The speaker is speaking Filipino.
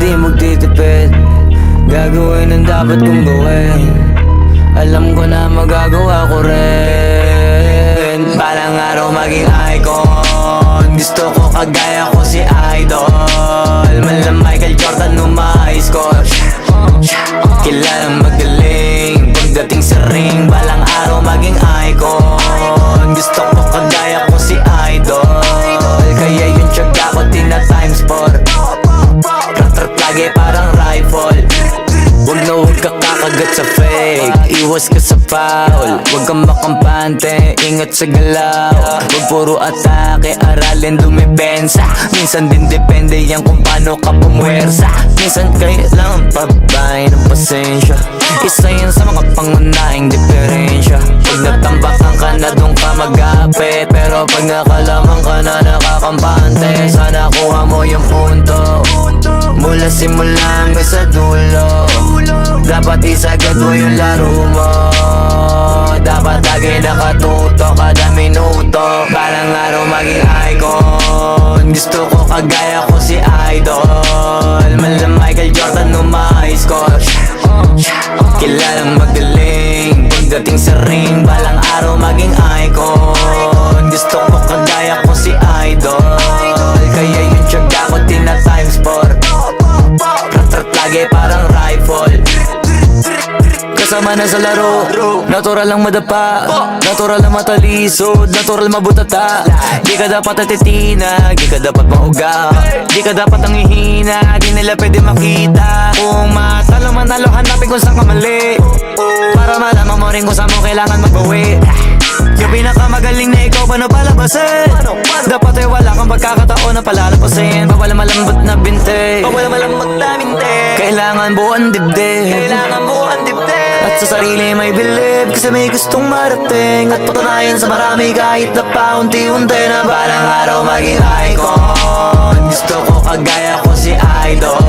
di magtitipid. Gagawin ang dapat kong gawin. Alam ko na magagawa ko rin. Balang araw maging icon. Gusto ko kagaya ko si Idol. Malam Michael Jordan nung ma-high score. Kilalang magaling pagdating sa ring. Balang araw maging icon. Gusto ko kagaya ko si Idol. Kaya yung tiyaga ko tina times 4. Rat-rat lagi parang rifle. Huwag na huwag ka kakagat sa fake. Iwas ka sa foul. Huwag kang makampante, ingat sa galaw. Huwag puro atake, aralin dumipensa. Minsan din depende yan kung paano ka pumwersa. Minsan kailangan pabay ng pasensya. Isa yan sa mga pangunahing diferensya. Pag natambakan ka na doon ka mag-apit. Pero pag nakalaman ka na nakakampante, sana kuha mo yung punto. Mula simula hanggang sa dulo. Dapat isagad mo yung laro mo. Dapat lagi nakatuto kada minuto. Balang araw maging icon. Gusto ko kagaya ko si Idol. Malam Michael Jordan nung ma-high score. Kilalang magaling pagdating sa ring. Balang araw maging icon. Gusto ko kagaya ko si Idol. Kaya yung tiyaga ko tina times 4. Rat-rat lagi parang rifle. Kasama na sa laro, natural lang madapa, natural lang matalisod, natural mabutata. Di ka dapat atitina, di ka dapat mauga, di ka dapat ang ihina, di nila pwede makita. Kung matalo manalo, hanapin kung saan ka mali, para malaman mo rin kung saan mo kailangan magbawi. Yung pinakamagaling na ikaw, paano palabasin? Dapat ay wala kang pagkakataon na palalapasin. Bawal malambot na binte, bawal malambot na binte. Kailangan buuan dibdib, kailangan buuan dibdib. At sa sarili may believe, kasi may gustong marating. At patunayan sa marami kahit na paunti-unti na balang araw maging icon. Gusto ko kagaya ko si Idol.